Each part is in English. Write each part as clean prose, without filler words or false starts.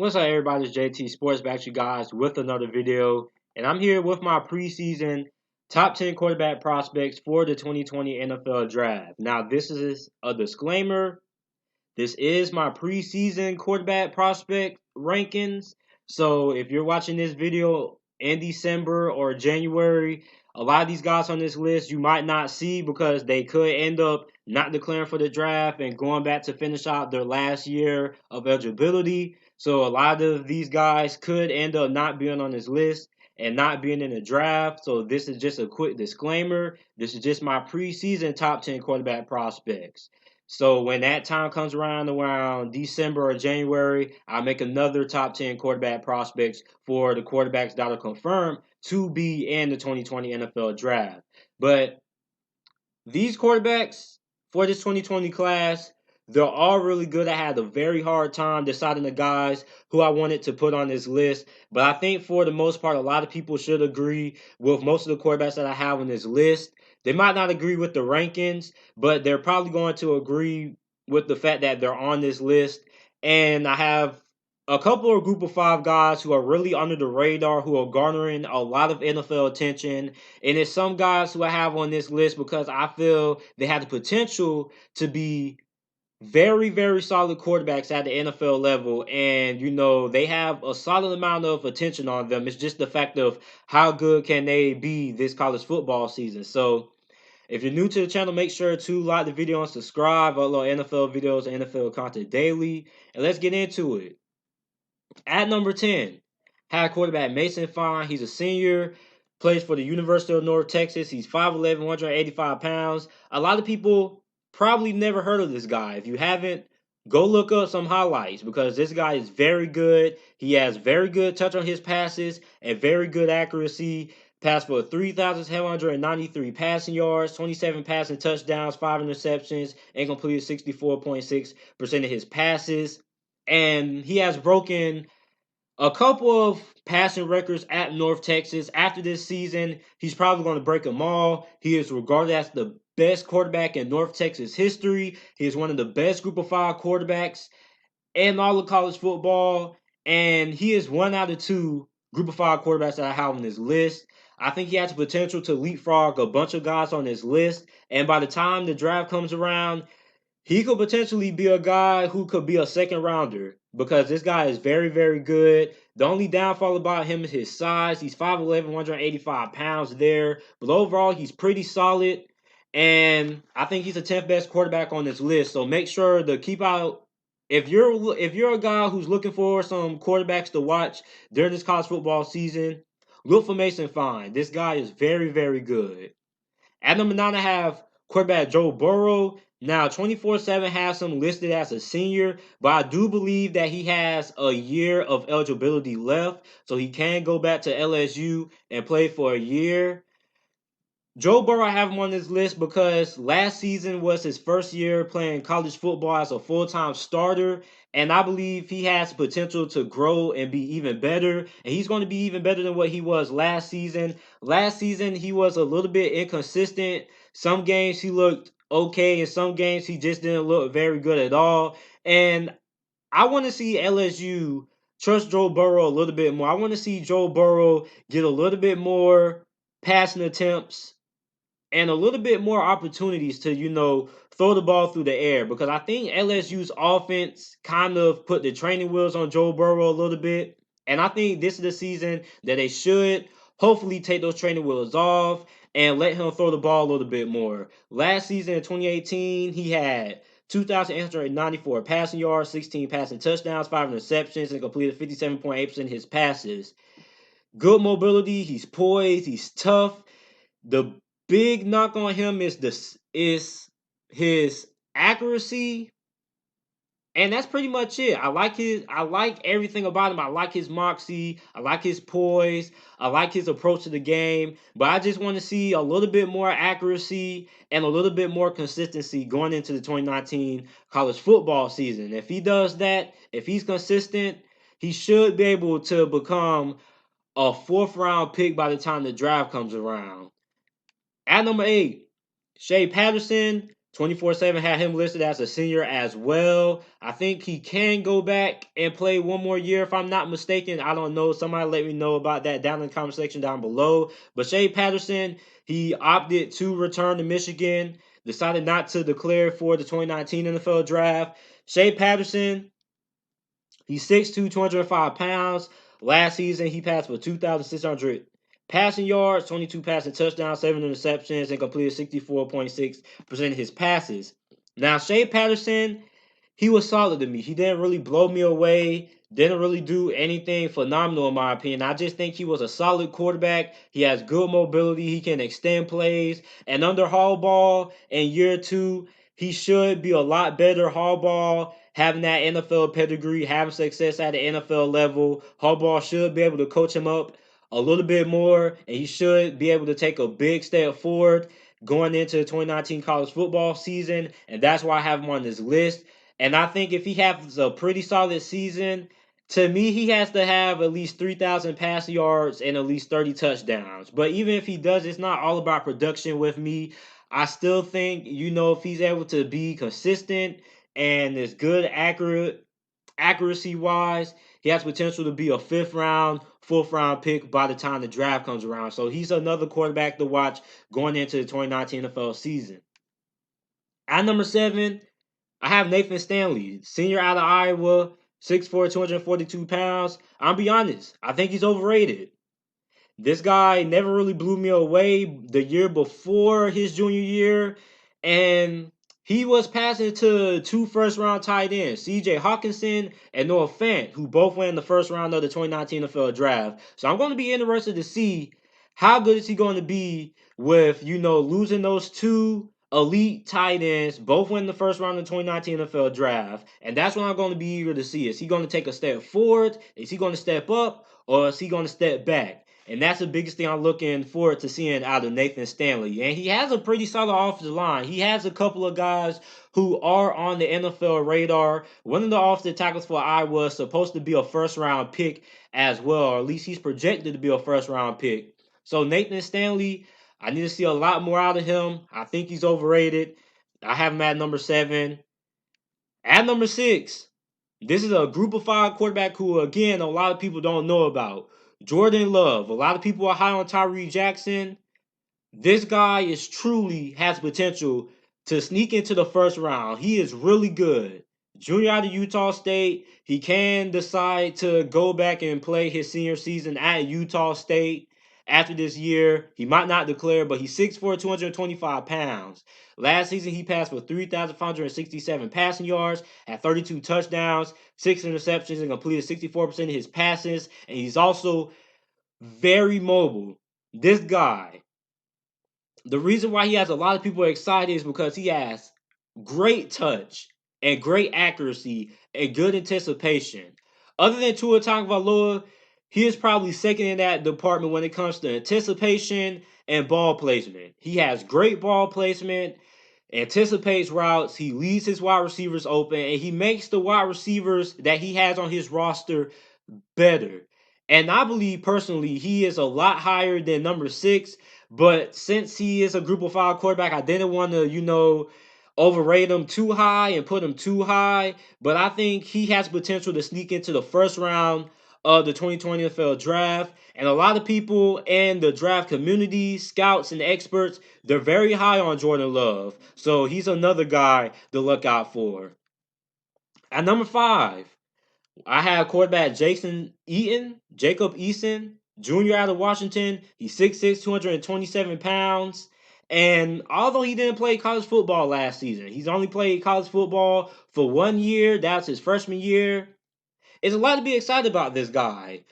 What's up, everybody? It's JT Sports back to you guys with another video, and I'm here with my preseason top 10 quarterback prospects for the 2020 NFL Draft. Now, this is a disclaimer. This is my preseason quarterback prospect rankings. So, if you're watching this video in December or January, a lot of these guys on this list you might not see because they could end up not declaring for the draft and going back to finish out their last year of eligibility. So a lot of these guys could end up not being on this list and not being in the draft. So this is just a quick disclaimer. This is just my preseason top 10 quarterback prospects. So when that time comes around December or January, I'll make another top 10 quarterback prospects for the quarterbacks that are confirmed to be in the 2020 NFL Draft. But these quarterbacks for this 2020 class, they're all really good. I had a very hard time deciding the guys who I wanted to put on this list. But I think for the most part, a lot of people should agree with most of the quarterbacks that I have on this list. They might not agree with the rankings, but they're probably going to agree with the fact that they're on this list. And I have a couple of group of five guys who are really under the radar, who are garnering a lot of NFL attention. And it's some guys who I have on this list because I feel they have the potential to be very, very solid quarterbacks at the NFL level. And, they have a solid amount of attention on them. It's just the fact of how good can they be this college football season. So, if you're new to the channel, make sure to like the video and subscribe. I upload NFL videos and NFL content daily. And let's get into it. At number 10, had quarterback Mason Fong. He's a senior, plays for the University of North Texas. He's 5'11", 185 pounds. A lot of people probably never heard of this guy. If you haven't, go look up some highlights because this guy is very good. He has very good touch on his passes and very good accuracy. Passed for 3,793 passing yards, 27 passing touchdowns, 5 interceptions, and completed 64.6% of his passes. And he has broken a couple of passing records at North Texas. After this season, he's probably going to break them all. He is regarded as the best quarterback in North Texas history. He is one of the best group of five quarterbacks in all of college football. And he is one out of two group of five quarterbacks that I have on this list. I think he has the potential to leapfrog a bunch of guys on this list. And by the time the draft comes around, he could potentially be a guy who could be a second rounder because this guy is very, very good. The only downfall about him is his size. He's 5'11", 185 pounds there. But overall, he's pretty solid. And I think he's the 10th best quarterback on this list. So make sure to keep out. If you're a guy who's looking for some quarterbacks to watch during this college football season, look for Mason Fine. This guy is very, very good. At number 9, I have quarterback Joe Burrow. Now, 24/7 has him listed as a senior, but I do believe that he has a year of eligibility left, so he can go back to LSU and play for a year. Joe Burrow, I have him on this list because last season was his first year playing college football as a full-time starter, and I believe he has potential to grow and be even better, and he's going to be even better than what he was last season. Last season, he was a little bit inconsistent. Some games he looked okay, and some games he just didn't look very good at all, and I want to see LSU trust Joe Burrow a little bit more. I want to see Joe Burrow get a little bit more passing attempts and a little bit more opportunities to, throw the ball through the air because I think LSU's offense kind of put the training wheels on Joe Burrow a little bit. And I think this is the season that they should hopefully take those training wheels off and let him throw the ball a little bit more. Last season in 2018, he had 2,894 passing yards, 16 passing touchdowns, 5 interceptions, and completed 57.8% of his passes. Good mobility, he's poised, he's tough. The big knock on him is his accuracy, and that's pretty much it. I like everything about him. I like his moxie, I like his poise, I like his approach to the game, but I just want to see a little bit more accuracy and a little bit more consistency going into the 2019 college football season. If he does that, if he's consistent, he should be able to become a fourth round pick by the time the draft comes around. At number 8, Shea Patterson. 24/7 had him listed as a senior as well. I think he can go back and play one more year if I'm not mistaken. I don't know. Somebody let me know about that down in the comment section down below. But Shea Patterson, he opted to return to Michigan, decided not to declare for the 2019 NFL draft. Shea Patterson, he's 6'2", 205 pounds. Last season, he passed for 2,600 passing yards, 22 passing touchdowns, 7 interceptions, and completed 64.6% of his passes. Now, Shea Patterson, he was solid to me. He didn't really blow me away. Didn't really do anything phenomenal in my opinion. I just think he was a solid quarterback. He has good mobility. He can extend plays. And under Harbaugh in year 2, he should be a lot better. Harbaugh having that NFL pedigree, having success at the NFL level. Harbaugh should be able to coach him up a little bit more, and he should be able to take a big step forward going into the 2019 college football season. And that's why I have him on this list. And I think if he has a pretty solid season, to me, he has to have at least 3,000 passing yards and at least 30 touchdowns. But even if he does, it's not all about production with me. I still think, if he's able to be consistent and is good, accuracy wise, he has potential to be a 5th round, 4th round pick by the time the draft comes around. So he's another quarterback to watch going into the 2019 NFL season. At number 7, I have Nathan Stanley, senior out of Iowa, 6'4", 242 pounds. I'll be honest, I think he's overrated. This guy never really blew me away the year before his junior year, and he was passing to 2 first-round tight ends, C.J. Hawkinson and Noah Fant, who both went in the first round of the 2019 NFL Draft. So I'm going to be interested to see how good is he going to be with, losing those 2 elite tight ends, both went in the first round of the 2019 NFL Draft. And that's what I'm going to be eager to see. Is he going to take a step forward? Is he going to step up? Or is he going to step back? And that's the biggest thing I'm looking forward to seeing out of Nathan Stanley. And he has a pretty solid offensive line. He has a couple of guys who are on the NFL radar. One of the offensive tackles for Iowa is supposed to be a first-round pick as well, or at least he's projected to be a first-round pick. So Nathan Stanley, I need to see a lot more out of him. I think he's overrated. I have him at number 7. At number 6, this is a group of 5 quarterback who, again, a lot of people don't know about. Jordan Love. A lot of people are high on Tyree Jackson. This guy is truly has potential to sneak into the first round. He is really good. Junior out of Utah State. He can decide to go back and play his senior season at Utah State after this year. He might not declare, but he's 6'4", 225 pounds. Last season, he passed for 3,567 passing yards, had 32 touchdowns, 6 interceptions, and completed 64% of his passes. And he's also very mobile. This guy, the reason why he has a lot of people excited is because he has great touch and great accuracy and good anticipation. Other than Tua Tagovailoa, he is probably second in that department when it comes to anticipation and ball placement. He has great ball placement, anticipates routes, he leaves his wide receivers open, and he makes the wide receivers that he has on his roster better. And I believe personally he is a lot higher than number 6. But since he is a group of 5 quarterback, I didn't want to, overrate him too high and put him too high. But I think he has potential to sneak into the first round of the 2020 NFL Draft. And a lot of people in the draft community, scouts and experts, they're very high on Jordan Love. So he's another guy to look out for. At number 5, I have quarterback Jacob Eason, Jr. out of Washington. He's 6'6", 227 pounds. And although he didn't play college football last season, he's only played college football for 1 year. That's his freshman year. There's a lot to be excited about this guy.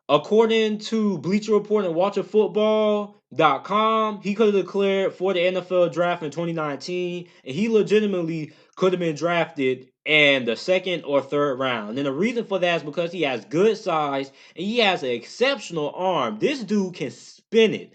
According to Bleacher Report and WatcherFootball.com, he could have declared for the NFL draft in 2019, and he legitimately could have been drafted in the 2nd or 3rd round. And the reason for that is because he has good size and he has an exceptional arm. This dude can spin it.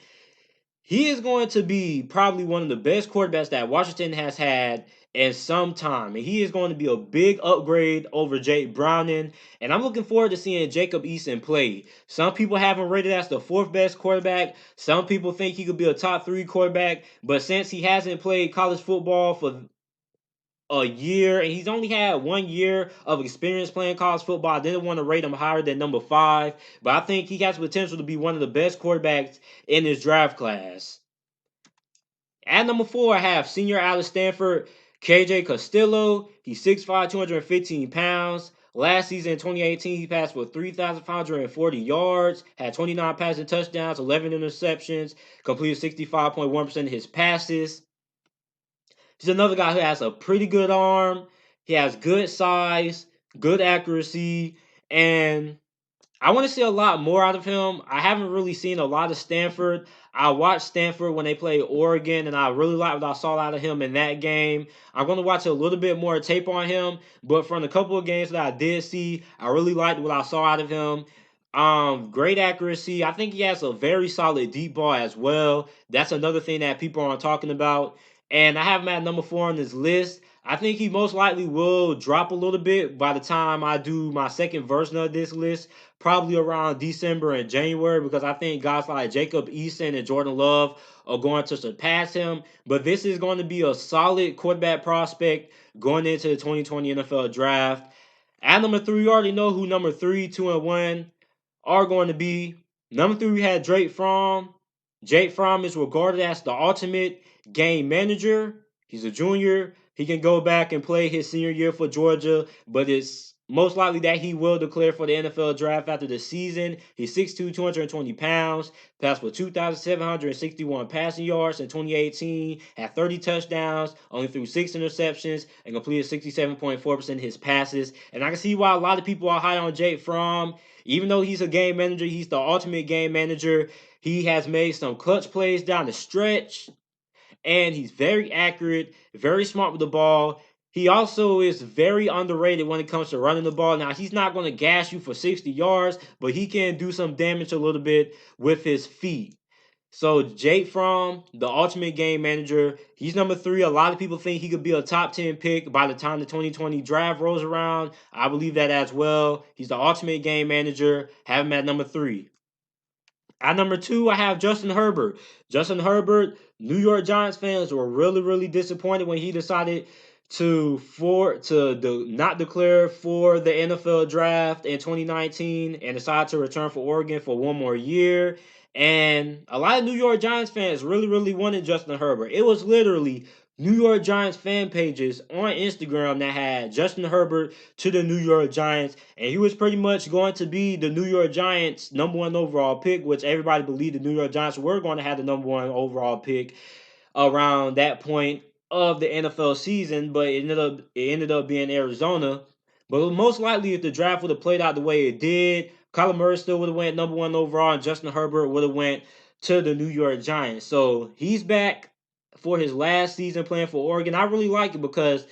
he is going to be probably one of the best quarterbacks that Washington has had in some time. And he is going to be a big upgrade over Jake Browning. And I'm looking forward to seeing Jacob Eason play. Some people have him rated as the fourth best quarterback. Some people think he could be a top 3 quarterback. But since he hasn't played college football for a year, and he's only had 1 year of experience playing college football, I didn't want to rate him higher than number 5. But I think he has potential to be one of the best quarterbacks in this draft class. At number 4, I have senior out of Stanford, KJ Castilo. He's 6'5", 215 pounds. Last season in 2018, he passed for 3,540 yards, had 29 passing touchdowns, 11 interceptions, completed 65.1% of his passes. He's another guy who has a pretty good arm. He has good size, good accuracy, and I want to see a lot more out of him. I haven't really seen a lot of Stanford. I watched Stanford when they played Oregon, and I really liked what I saw out of him in that game. I'm going to watch a little bit more tape on him, but from the couple of games that I did see, I really liked what I saw out of him. Great accuracy. I think he has a very solid deep ball as well. That's another thing that people aren't talking about. And I have him at number 4 on this list. I think he most likely will drop a little bit by the time I do my second version of this list, probably around December and January, because I think guys like Jacob Eason and Jordan Love are going to surpass him. But this is going to be a solid quarterback prospect going into the 2020 NFL Draft. At number 3, you already know who number 3, 2, and 1 are going to be. Number 3, we had Drake Fromm. Jake Fromm is regarded as the ultimate game manager. He's a junior. He can go back and play his senior year for Georgia, but it's most likely that he will declare for the NFL Draft after the season. He's 6'2", 220 pounds, passed for 2,761 passing yards in 2018, had 30 touchdowns, only threw 6 interceptions, and completed 67.4% of his passes. And I can see why a lot of people are high on Jake Fromm. Even though he's a game manager, he's the ultimate game manager. He has made some clutch plays down the stretch, and he's very accurate, very smart with the ball. He also is very underrated when it comes to running the ball. Now, he's not going to gas you for 60 yards, but he can do some damage a little bit with his feet. So, Jake Fromm, the ultimate game manager, he's number 3. A lot of people think he could be a top 10 pick by the time the 2020 draft rolls around. I believe that as well. He's the ultimate game manager. Have him at number 3. At number 2, I have Justin Herbert. Justin Herbert, New York Giants fans were really, really disappointed when he decided to not declare for the NFL draft in 2019 and decided to return for Oregon for 1 more year. And a lot of New York Giants fans really, really wanted Justin Herbert. It was literally New York Giants fan pages on Instagram that had Justin Herbert to the New York Giants, and he was pretty much going to be the New York Giants' number 1 overall pick, which everybody believed the New York Giants were going to have the number 1 overall pick around that point of the NFL season, but it ended up being Arizona. But most likely, if the draft would have played out the way it did, Kyler Murray still would have went number 1 overall, and Justin Herbert would have went to the New York Giants. So he's back for his last season playing for Oregon. I really like it because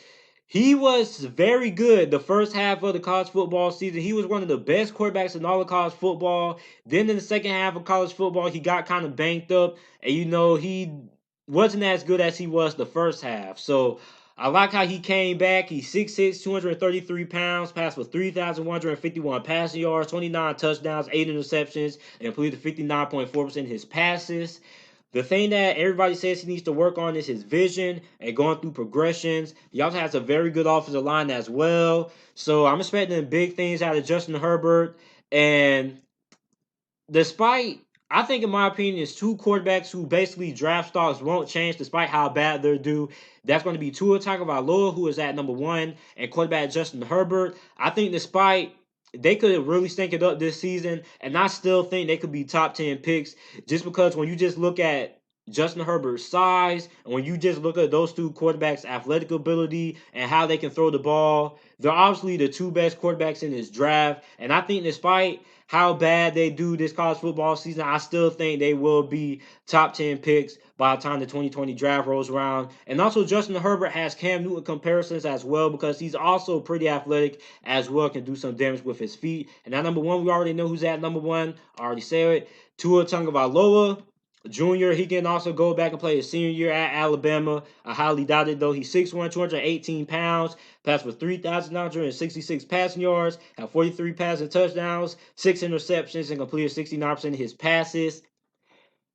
he was very good the first half of the college football season. He was one of the best quarterbacks in all of college football. Then in the second half of college football, he got kind of banked up, and he wasn't as good as he was the first half. So I like how he came back. He's 6'6", 233 pounds, passed for 3,151 passing yards, 29 touchdowns, 8 interceptions, and completed 59.4% of his passes. The thing that everybody says he needs to work on is his vision and going through progressions. He also has a very good offensive line as well. So I'm expecting big things out of Justin Herbert. And I think in my opinion, it's 2 quarterbacks who basically draft stocks won't change despite how bad they're due. That's going to be Tua Tagovailoa, who is at number 1, and quarterback Justin Herbert. I think despite they could really stink it up this season, and I still think they could be top 10 picks just because when you just look at Justin Herbert's size, and when you just look at those 2 quarterbacks' athletic ability and how they can throw the ball, they're obviously the 2 best quarterbacks in this draft. And I think despite how bad they do this college football season, I still think they will be top 10 picks by the time the 2020 draft rolls around. And also, Justin Herbert has Cam Newton comparisons as well because he's also pretty athletic as well, can do some damage with his feet. And at number 1, we already know who's at number 1. I already said it. Tua Tagovailoa. Junior, he can also go back and play his senior year at Alabama. I highly doubt it, though. He's 6'1", 218 pounds, passed for 3,966 passing yards, had 43 passing touchdowns, 6 interceptions, and completed 69% of his passes.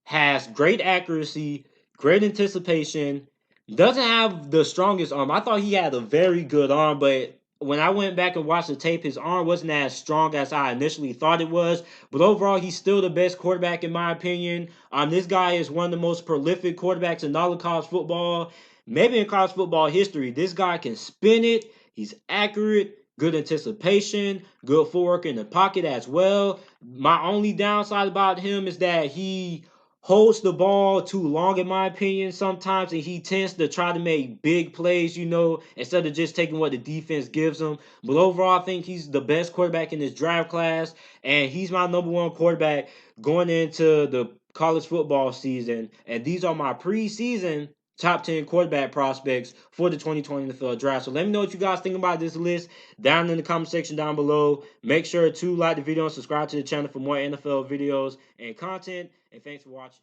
Has great accuracy, great anticipation, doesn't have the strongest arm. I thought he had a very good arm, but when I went back and watched the tape, his arm wasn't as strong as I initially thought it was. But overall, he's still the best quarterback in my opinion. This guy is one of the most prolific quarterbacks in all of college football, maybe in college football history. This guy can spin it. He's accurate, good anticipation, good footwork in the pocket as well. My only downside about him is that he holds the ball too long, in my opinion, sometimes, and he tends to try to make big plays, instead of just taking what the defense gives him. But overall, I think he's the best quarterback in this draft class, and he's my number one quarterback going into the college football season. And these are my preseason top 10 quarterback prospects for the 2020 NFL draft. So let me know what you guys think about this list down in the comment section down below. Make sure to like the video and subscribe to the channel for more NFL videos and content. And thanks for watching.